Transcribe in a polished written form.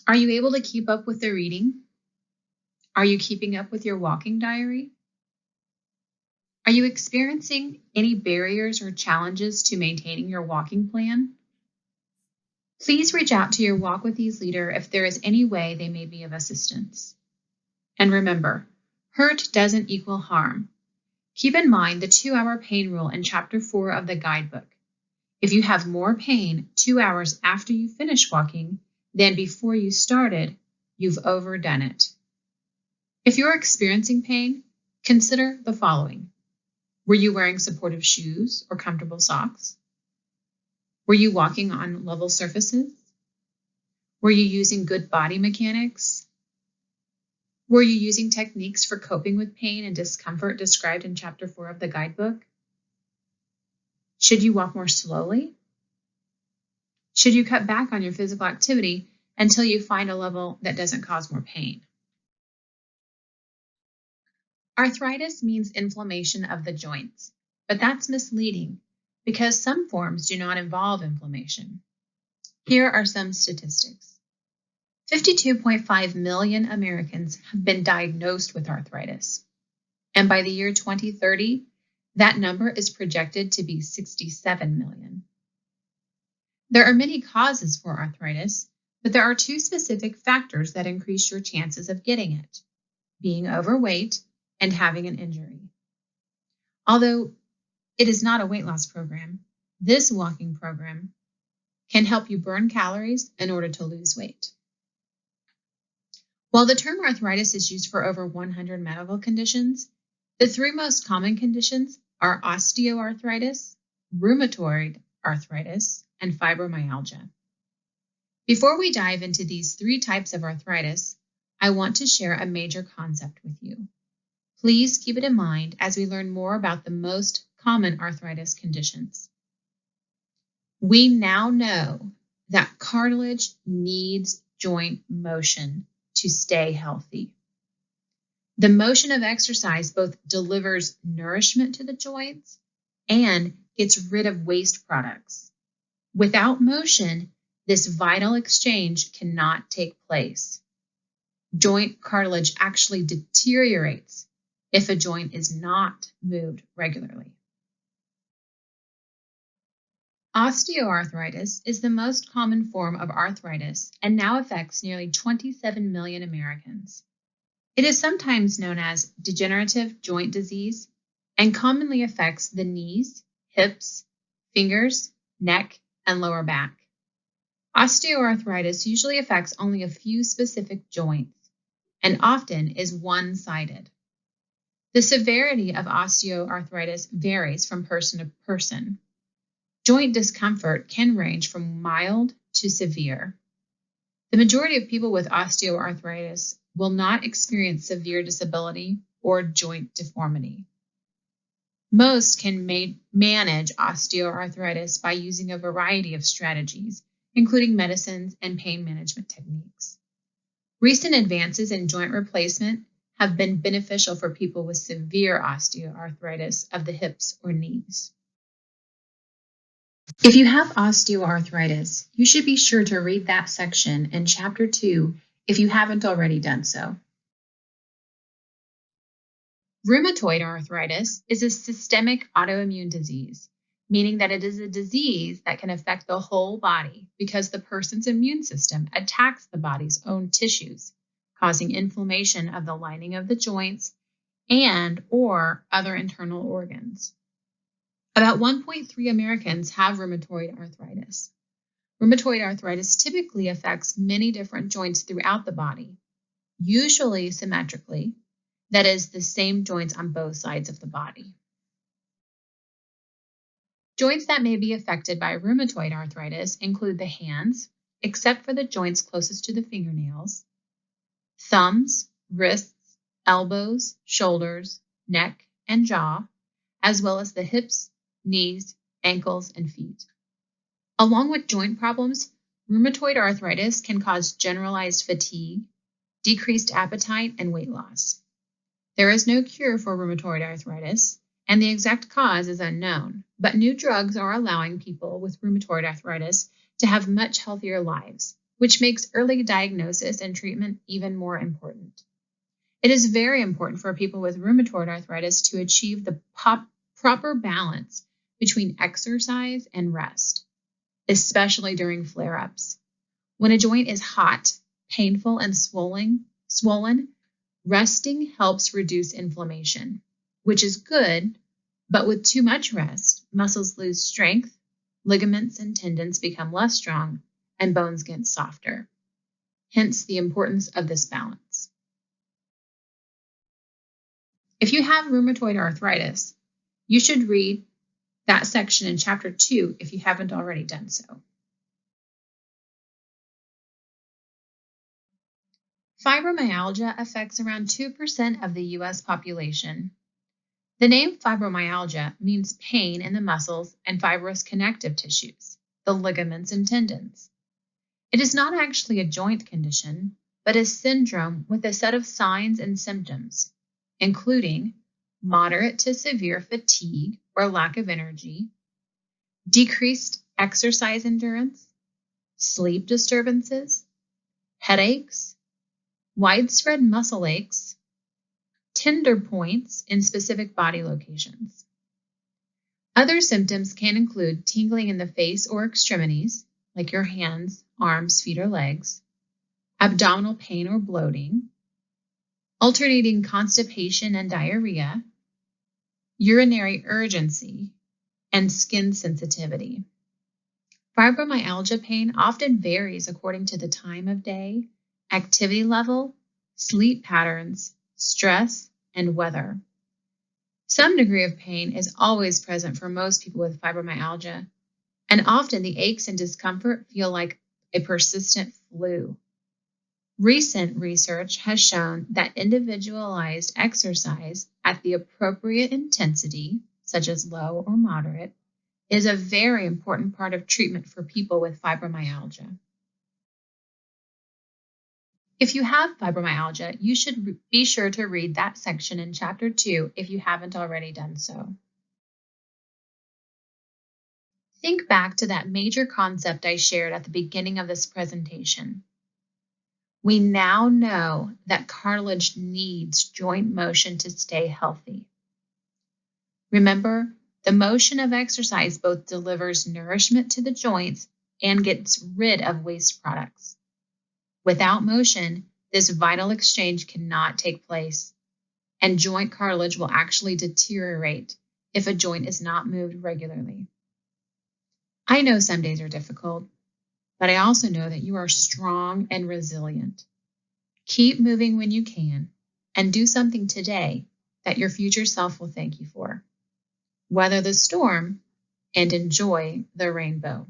Are you able to keep up with the reading? Are you keeping up with your walking diary? Are you experiencing any barriers or challenges to maintaining your walking plan? Please reach out to your Walk with Ease leader if there is any way they may be of assistance. And remember, hurt doesn't equal harm. Keep in mind the 2-hour pain rule in Chapter 4 of the guidebook. If you have more pain 2 hours after you finish walking than before you started, you've overdone it. If you're experiencing pain, consider the following. Were you wearing supportive shoes or comfortable socks? Were you walking on level surfaces? Were you using good body mechanics? Were you using techniques for coping with pain and discomfort described in Chapter 4 of the guidebook? Should you walk more slowly? Should you cut back on your physical activity until you find a level that doesn't cause more pain? Arthritis means inflammation of the joints, but that's misleading because some forms do not involve inflammation. Here are some statistics. 52.5 million Americans have been diagnosed with arthritis, and by the year 2030, that number is projected to be 67 million. There are many causes for arthritis, but there are 2 specific factors that increase your chances of getting it: being overweight and having an injury. Although it is not a weight loss program, this walking program can help you burn calories in order to lose weight. While the term arthritis is used for over 100 medical conditions, the 3 most common conditions are osteoarthritis, rheumatoid arthritis, and fibromyalgia. Before we dive into these 3 types of arthritis, I want to share a major concept with you. Please keep it in mind as we learn more about the most common arthritis conditions. We now know that cartilage needs joint motion to stay healthy. The motion of exercise both delivers nourishment to the joints and gets rid of waste products. Without motion, this vital exchange cannot take place. Joint cartilage actually deteriorates if a joint is not moved regularly. Osteoarthritis is the most common form of arthritis and now affects nearly 27 million Americans. It is sometimes known as degenerative joint disease and commonly affects the knees, hips, fingers, neck, and lower back. Osteoarthritis usually affects only a few specific joints and often is one-sided. The severity of osteoarthritis varies from person to person. Joint discomfort can range from mild to severe. The majority of people with osteoarthritis will not experience severe disability or joint deformity. Most can manage osteoarthritis by using a variety of strategies, including medicines and pain management techniques. Recent advances in joint replacement have been beneficial for people with severe osteoarthritis of the hips or knees. If you have osteoarthritis, you should be sure to read that section in Chapter 2 if you haven't already done so. Rheumatoid arthritis is a systemic autoimmune disease, meaning that it is a disease that can affect the whole body because the person's immune system attacks the body's own tissues, causing inflammation of the lining of the joints and/or other internal organs. About 1.3 Americans have rheumatoid arthritis. Rheumatoid arthritis typically affects many different joints throughout the body, usually symmetrically, that is, the same joints on both sides of the body. Joints that may be affected by rheumatoid arthritis include the hands, except for the joints closest to the fingernails, thumbs, wrists, elbows, shoulders, neck, and jaw, as well as the hips, knees, ankles, and feet. Along with joint problems, rheumatoid arthritis can cause generalized fatigue, decreased appetite, and weight loss. There is no cure for rheumatoid arthritis, and the exact cause is unknown, but new drugs are allowing people with rheumatoid arthritis to have much healthier lives, which makes early diagnosis and treatment even more important. It is very important for people with rheumatoid arthritis to achieve the proper balance between exercise and rest, especially during flare-ups. When a joint is hot, painful, and swollen, resting helps reduce inflammation, which is good, but with too much rest, muscles lose strength, ligaments and tendons become less strong, and bones get softer. Hence the importance of this balance. If you have rheumatoid arthritis, you should read that section in Chapter 2 if you haven't already done so. Fibromyalgia affects around 2% of the U.S. population. The name fibromyalgia means pain in the muscles and fibrous connective tissues, the ligaments and tendons. It is not actually a joint condition, but a syndrome with a set of signs and symptoms, including moderate to severe fatigue or lack of energy, decreased exercise endurance, sleep disturbances, headaches, widespread muscle aches, tender points in specific body locations. Other symptoms can include tingling in the face or extremities, like your hands, arms, feet, or legs, abdominal pain or bloating, alternating constipation and diarrhea, urinary urgency, and skin sensitivity. Fibromyalgia pain often varies according to the time of day, activity level, sleep patterns, stress, and weather. Some degree of pain is always present for most people with fibromyalgia, and often the aches and discomfort feel like a persistent flu. Recent research has shown that individualized exercise at the appropriate intensity, such as low or moderate, is a very important part of treatment for people with fibromyalgia. If you have fibromyalgia, you should be sure to read that section in Chapter 2 if you haven't already done so. Think back to that major concept I shared at the beginning of this presentation. We now know that cartilage needs joint motion to stay healthy. Remember, the motion of exercise both delivers nourishment to the joints and gets rid of waste products. Without motion, this vital exchange cannot take place, and joint cartilage will actually deteriorate if a joint is not moved regularly. I know some days are difficult, but I also know that you are strong and resilient. Keep moving when you can, and do something today that your future self will thank you for. Weather the storm and enjoy the rainbow.